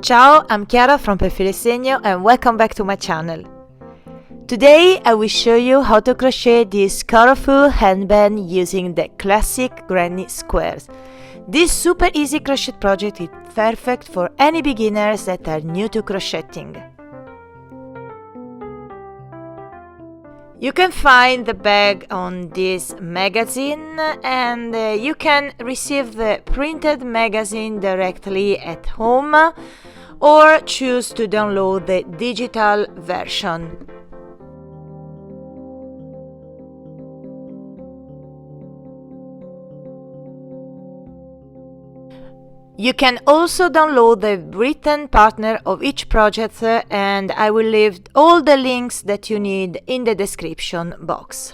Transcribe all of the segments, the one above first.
Ciao, I'm Chiara from Perfilo e Segno and welcome back to my channel. Today I will show you how to crochet this colorful handbag using the classic Granny Squares. This super easy crochet project is perfect for any beginners that are new to crocheting. You can find the bag on this magazine and you can receive the printed magazine directly at home or choose to download the digital version. You can also download the written partner of each project and I will leave all the links that you need in the description box.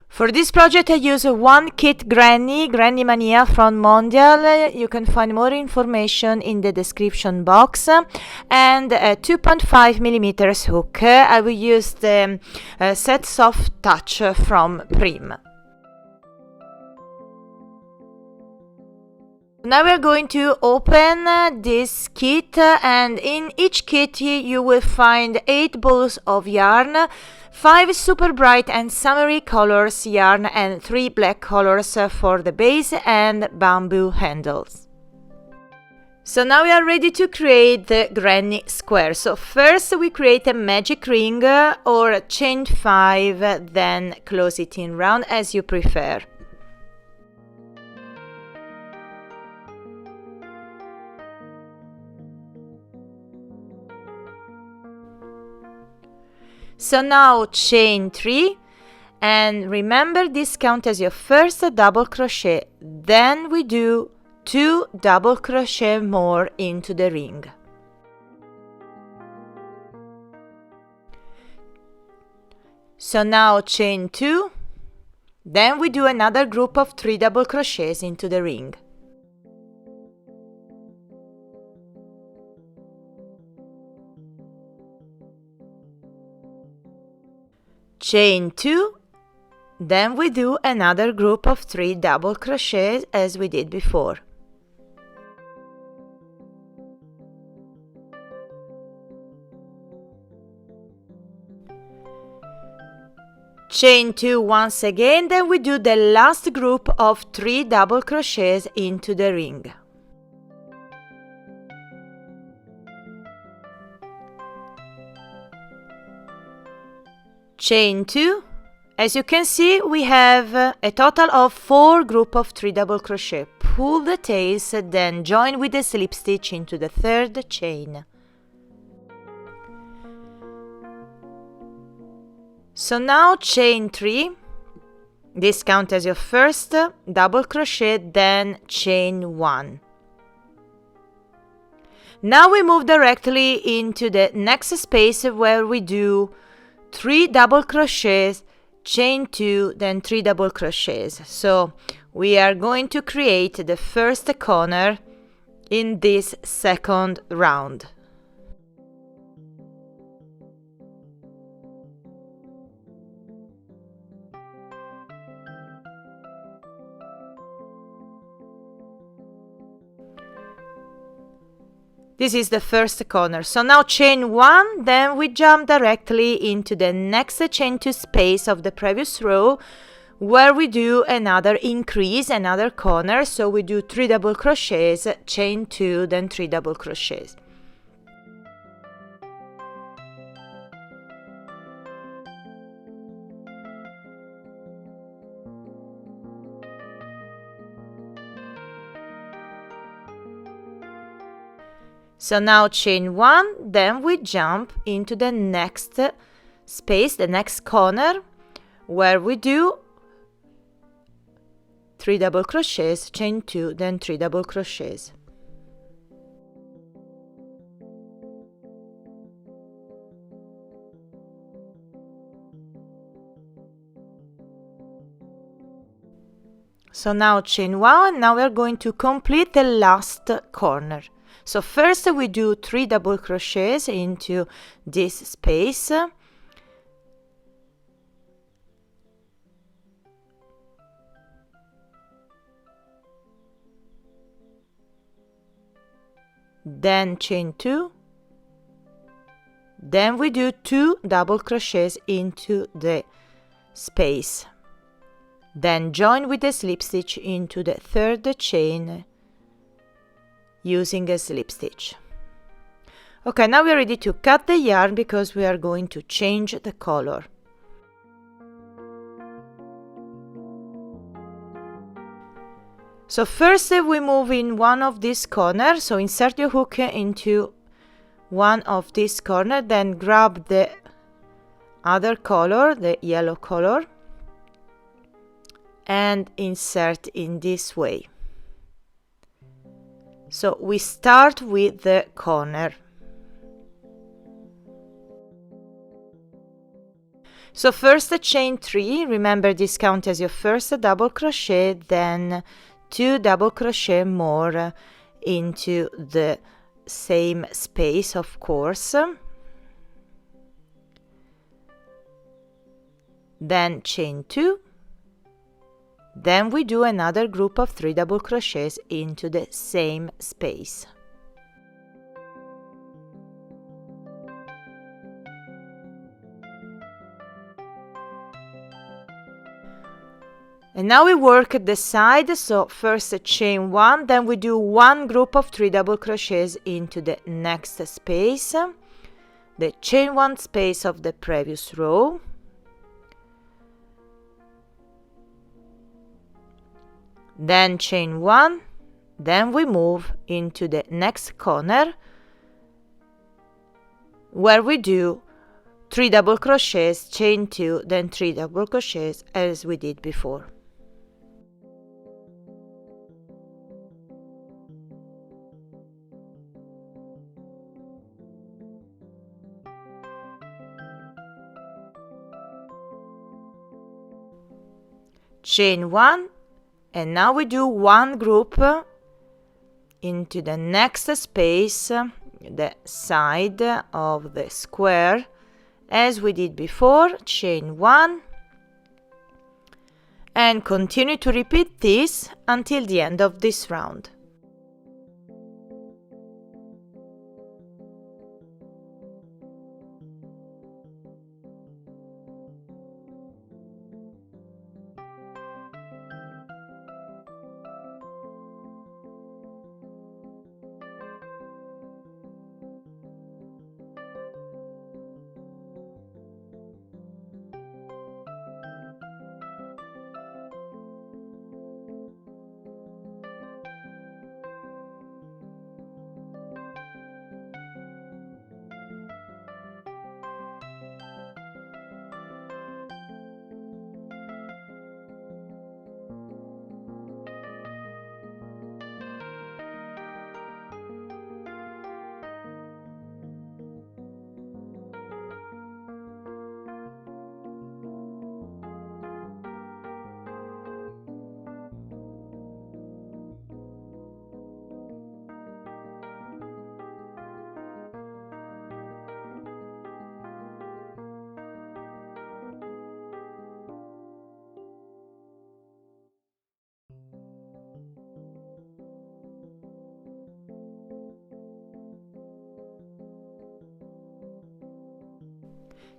For this project I use one kit Granny Mania from Mondial. You can find more information in the description box, and a 2.5mm hook. I will use the Set Soft Touch from Prim. Now we are going to open this kit, and in each kit you will find 8 balls of yarn, 5 super bright and summery colors yarn and 3 black colors for the base and bamboo handles. So now we are ready to create the Granny Square. So first we create a magic ring or chain 5, then close it in round as you prefer. So now chain 3, and remember this counts as your first double crochet, then we do 2 double crochet more into the ring. So now chain 2, then we do another group of 3 double crochets into the ring. Chain 2, then we do another group of 3 double crochets as we did before. Chain 2 once again, then we do the last group of 3 double crochets into the ring. Chain 2. As you can see, we have a total of 4 group of 3 double crochet. Pull the tails, then join with the slip stitch into the 3rd chain. So now chain 3, this counts as your first double crochet, then chain 1. Now we move directly into the next space where we do 3 double crochets, chain 2, then 3 double crochets. So we are going to create the first corner in this second round. This is the first corner. So now chain 1, then we jump directly into the next chain 2 space of the previous row where we do another increase, another corner. So we do 3 double crochets, chain 2, then 3 double crochets. So now chain 1, then we jump into the next space, the next corner, where we do 3 double crochets, chain 2, then 3 double crochets. So now chain 1, now we are going to complete the last corner. So first we do 3 double crochets into this space, then chain 2, then we do 2 double crochets into the space, then join with a slip stitch into the third chain using a slip stitch. Okay, now we're ready to cut the yarn because we are going to change the color. So first we move in one of these corners, so insert your hook into one of these corners, then grab the other color, the yellow color, and insert in this way. So we start with the corner. So first chain 3, remember this counts as your first double crochet, then 2 double crochet more into the same space, of course, then chain 2, then we do another group of 3 double crochets into the same space. And now we work at the side, so first chain 1, then we do 1 group of 3 double crochets into the next space, the chain 1 space of the previous row, then chain 1, then we move into the next corner where we do 3 double crochets, chain 2, then 3 double crochets as we did before. Chain 1, and now we do 1 group into the next space, the side of the square, as we did before, chain 1, and continue to repeat this until the end of this round.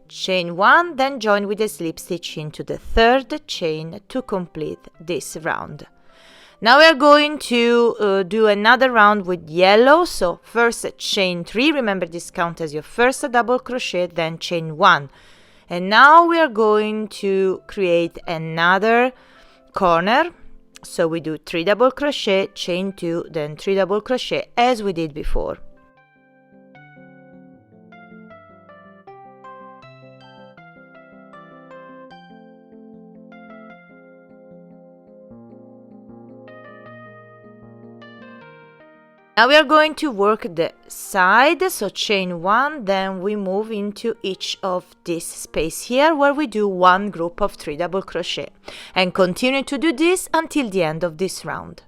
Chain 1, then join with a slip stitch into the third chain to complete this round. Now we are going to do another round with yellow, so first chain 3, remember this counts as your first double crochet, then chain 1. And now we are going to create another corner, so we do 3 double crochet, chain 2, then 3 double crochet as we did before. Now we are going to work the side, so chain 1, then we move into each of this space here where we do 1 group of 3 double crochet and continue to do this until the end of this round.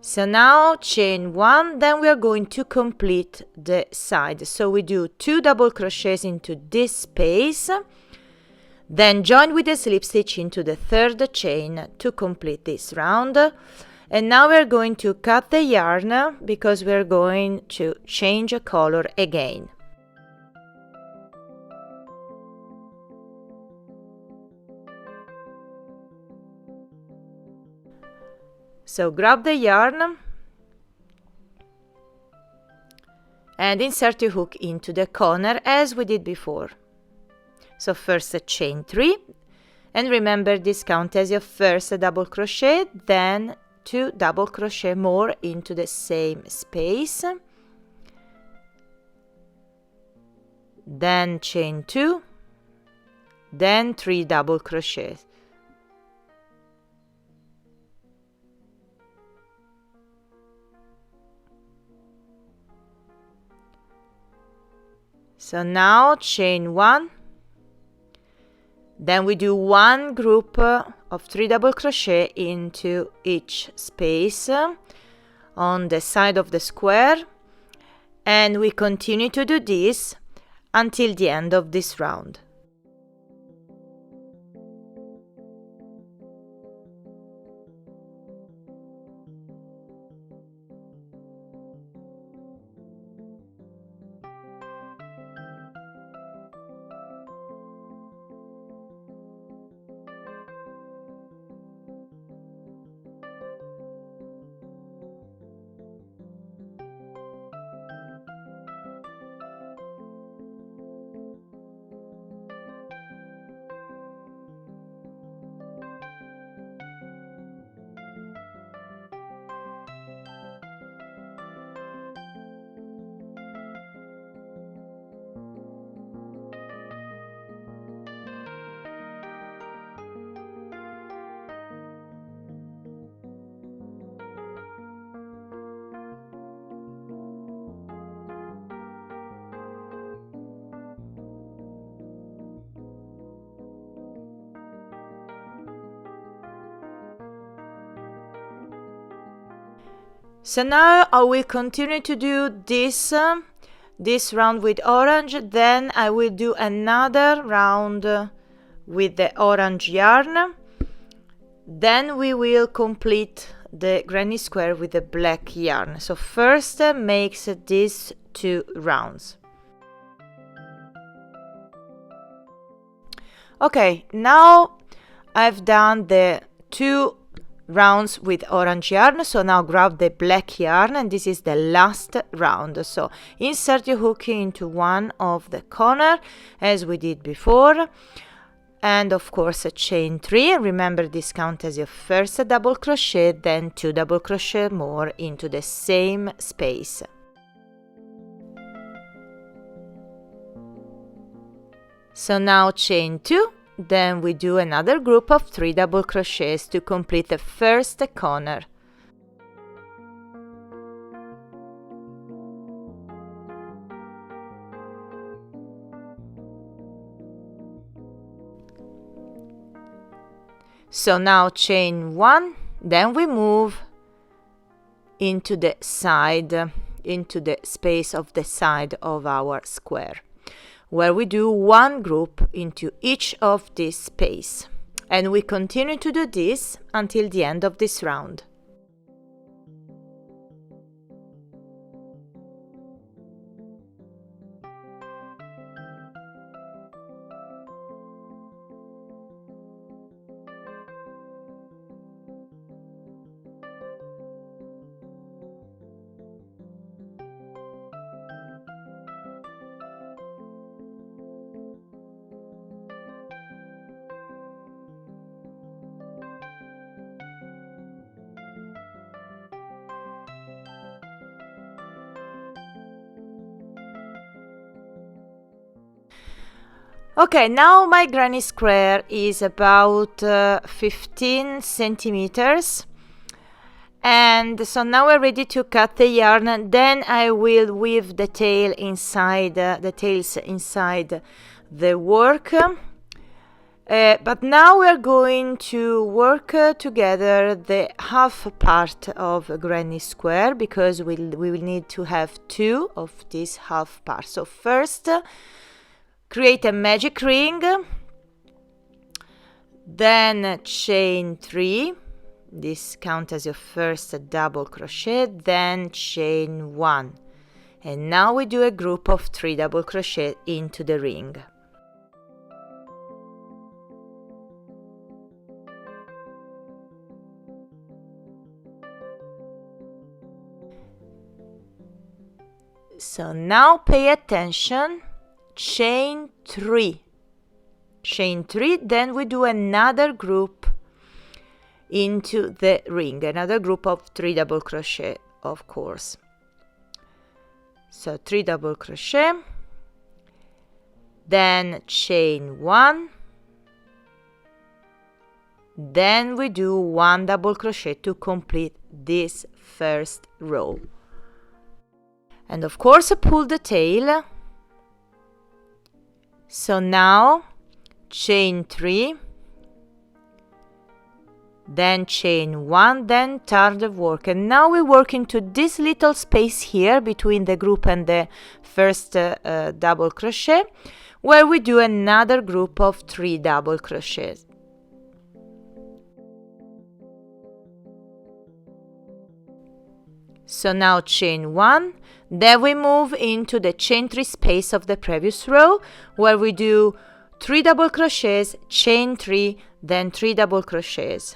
So now chain 1, then we are going to complete the side, so we do 2 double crochets into this space. Then join with the slip stitch into the third chain to complete this round. And now we're going to cut the yarn because we're going to change a color again. So grab the yarn and insert your hook into the corner as we did before. So first chain 3, and remember this counts as your first double crochet, then 2 double crochet more into the same space, then chain 2, then 3 double crochets. So now chain 1, then we do one group of 3 double crochet into each space on the side of the square, and we continue to do this until the end of this round. So now I will continue to do this round with orange, then I will do another round with the orange yarn, then we will complete the granny square with the black yarn. So first makes these 2 rounds. Okay, now I've done the 2 rounds with orange yarn, so now grab the black yarn, and this is the last round. So insert your hook into one of the corner as we did before, and of course a chain 3. Remember this counts as your first double crochet, then 2 double crochet more into the same space. So now chain 2, then we do another group of 3 double crochets to complete the first corner. So now chain 1, then we move into the side, into the space of the side of our square, where we do one group into each of this space, and we continue to do this until the end of this round. Okay, now my granny square is about 15 centimeters, and so now we're ready to cut the yarn. Then I will weave the tail inside, the tails inside the work. But now we're going to work together the half part of a granny square, because we will need to have 2 of these half parts. So first, create a magic ring then chain 3, this counts as your first double crochet, then chain 1, and now we do a group of 3 double crochet into the ring. So now pay attention, chain 3, then we do another group into the ring, another group of 3 double crochet, of course. So 3 double crochet, then chain 1, then we do 1 double crochet to complete this first row. And of course pull the tail. So now chain 3, then chain 1, then turn the work, and now we work into this little space here between the group and the first double crochet, where we do another group of 3 double crochets. So now chain 1, then we move into the chain 3 space of the previous row, where we do 3 double crochets, chain 3, then 3 double crochets.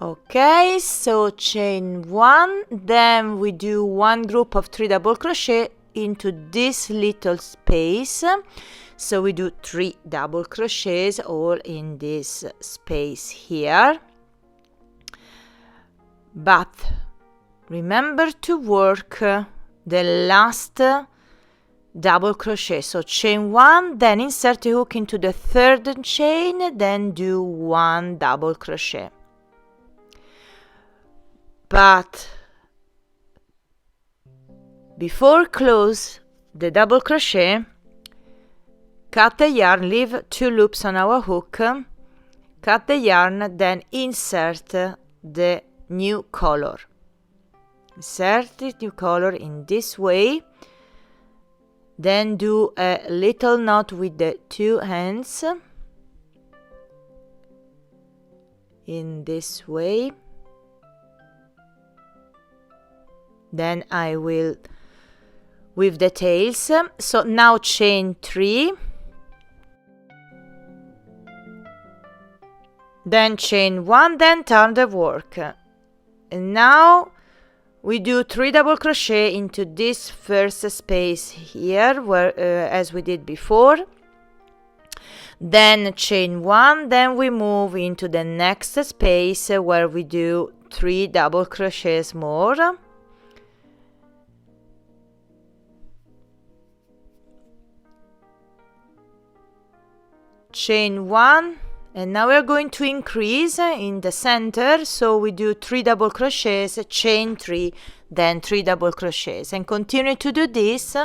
Okay, so chain 1, then we do 1 group of 3 double crochet into this little space. So we do 3 double crochets all in this space here. But remember to work the last double crochet. So chain 1, then insert a hook into the 3rd chain, then do 1 double crochet. But before close the double crochet, cut the yarn, leave 2 loops on our hook, cut the yarn, then insert the new color. Insert the new color in this way, then do a little knot with the 2 hands in this way. Then I will weave the tails. So now chain 3, then chain 1, then turn the work, and now we do 3 double crochet into this first space here, where as we did before, then chain 1, then we move into the next space where we do 3 double crochets more. Chain 1, and now we're going to increase in the center, so we do 3 double crochets, chain 3, then 3 double crochets, and continue to do this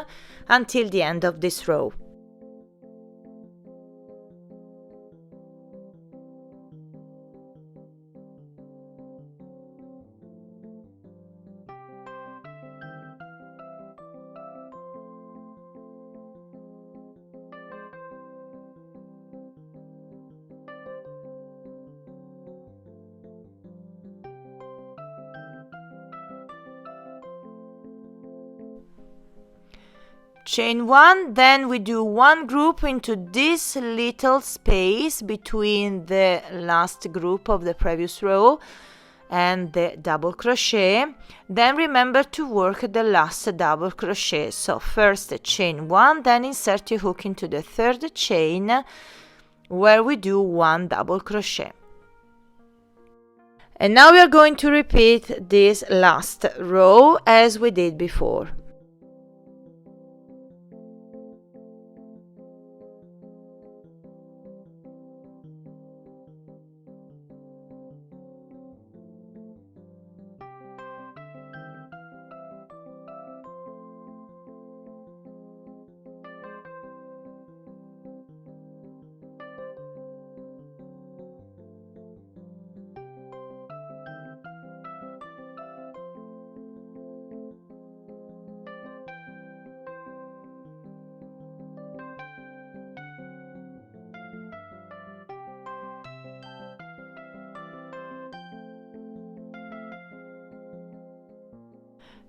until the end of this row. Chain 1, then we do 1 group into this little space between the last group of the previous row and the double crochet. Then remember to work the last double crochet. So first chain 1, then insert your hook into the 3rd chain where we do 1 double crochet. And now we are going to repeat this last row as we did before.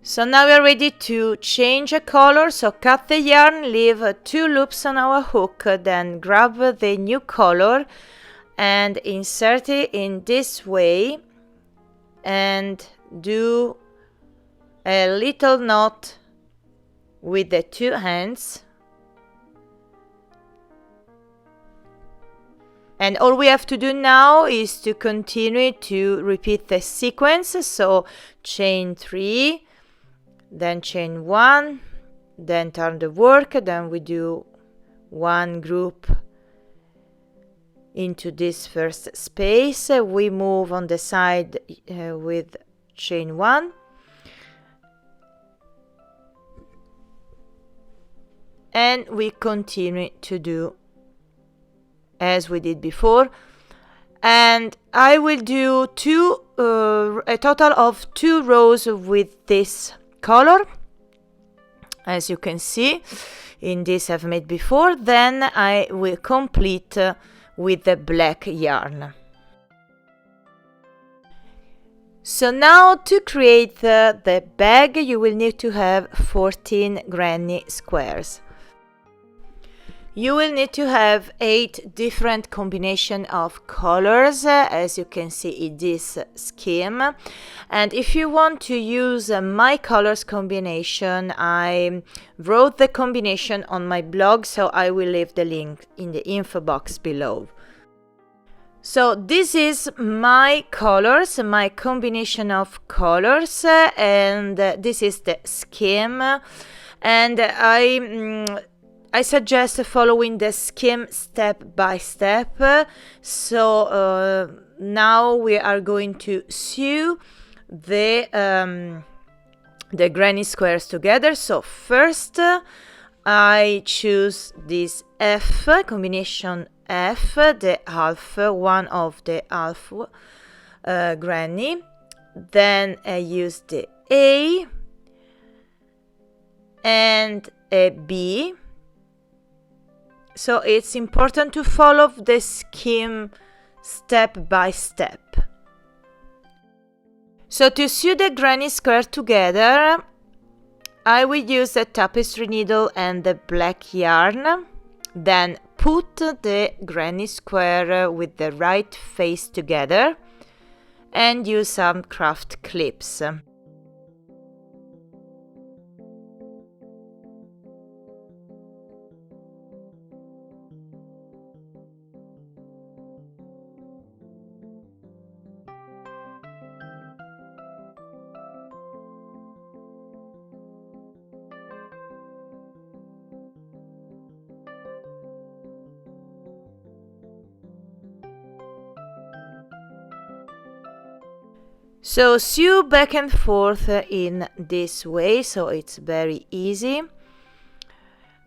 So now we are ready to change a color. So cut the yarn, leave 2 loops on our hook, then grab the new color and insert it in this way and do a little knot with the 2 hands. And all we have to do now is to continue to repeat the sequence. So chain 3, then chain 1, then turn the work, then we do 1 group into this first space. We move on the side with chain 1, and we continue to do as we did before. And I will do a total of 2 rows with this color, as you can see in this I've made before. Then I will complete with the black yarn. So now to create the bag you will need to have 14 granny squares. You will need to have 8 different combination of colors, as you can see in this scheme. And if you want to use my colors combination, I wrote the combination on my blog, so I will leave the link in the info box below. So this is my colors, my combination of colors, and this is the scheme. And I suggest following the scheme step by step. So now we are going to sew the granny squares together. So first I choose this F, combination F, the half, one of the half granny. Then I use the A and a B. So it's important to follow the scheme step by step. So to sew the granny square together, I will use a tapestry needle and the black yarn. Then put the granny square with the right face together and use some craft clips. So sew back and forth in this way, so it's very easy.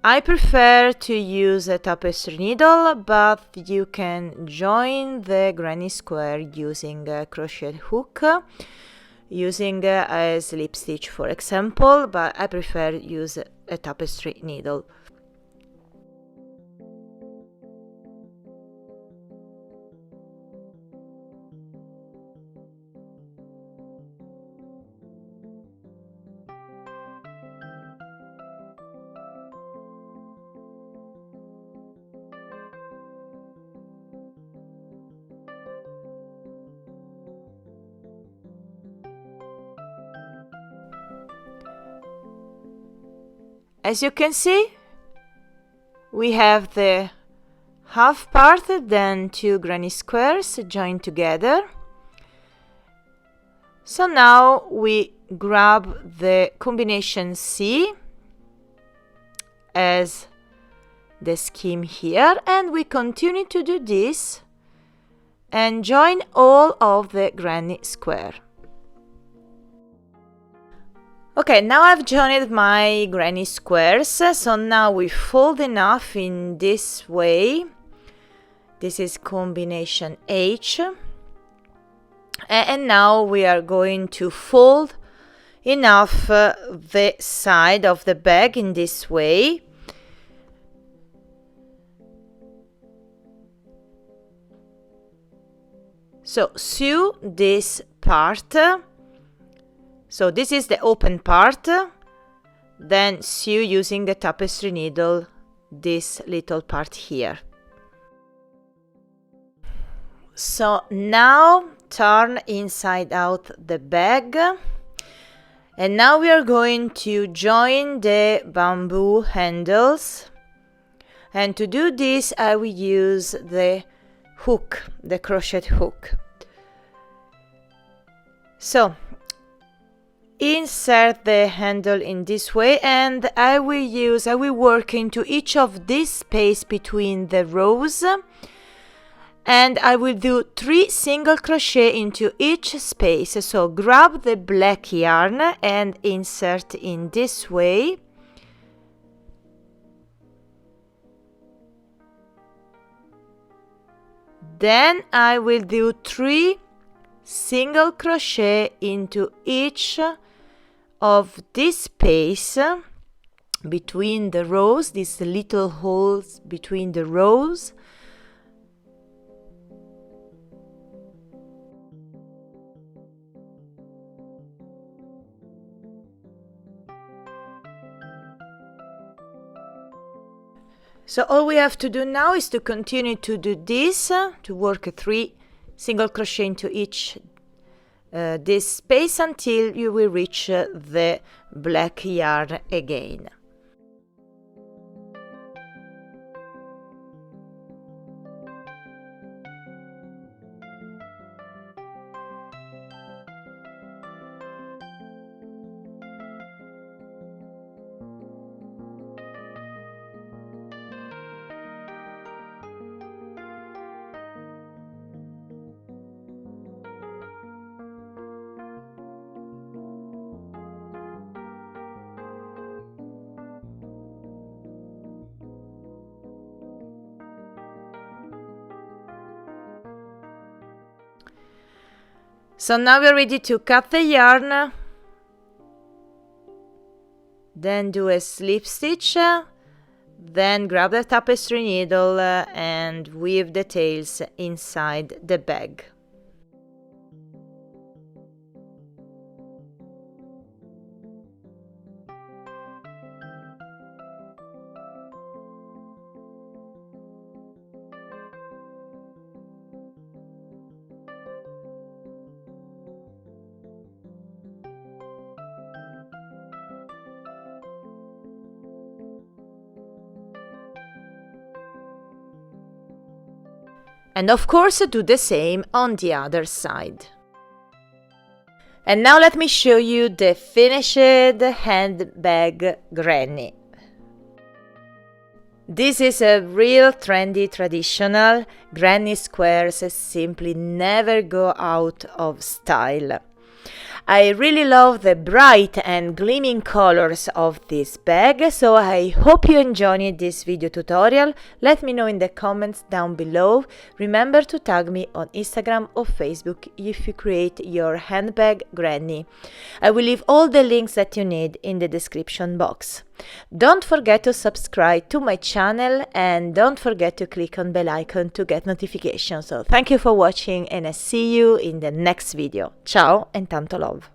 I prefer to use a tapestry needle, but you can join the granny square using a crochet hook, using a slip stitch for example, but I prefer use a tapestry needle. As you can see, we have the half part, then 2 granny squares joined together. So now we grab the combination C as the scheme here, and we continue to do this and join all of the granny square. Okay, now I've joined my granny squares, so now we fold enough in this way. This is combination H. And now we are going to fold enough the side of the bag in this way. So sew this part So this is the open part, then sew using the tapestry needle this little part here. So now turn inside out the bag, and now we are going to join the bamboo handles, and to do this I will use the hook, the crochet hook. So insert the handle in this way, and I will work into each of this space between the rows, and I will do 3 single crochet into each space. So grab the black yarn and insert in this way. Then I will do 3 single crochet into each of this space between the rows, these little holes between the rows. So all we have to do now is to continue to do this, to work 3 single crochet into each this space until you will reach the black yarn again. So now we're ready to cut the yarn, then do a slip stitch, then grab the tapestry needle and weave the tails inside the bag. And of course do the same on the other side. And now let me show you the finished handbag granny. This is a real trendy traditional. Granny squares simply never go out of style. I really love the bright and gleaming colors of this bag, so I hope you enjoyed this video tutorial. Let me know in the comments down below. Remember to tag me on Instagram or Facebook if you create your handbag granny. I will leave all the links that you need in the description box. Don't forget to subscribe to my channel and don't forget to click on bell icon to get notifications. So thank you for watching and I see you in the next video. Ciao and tanto love!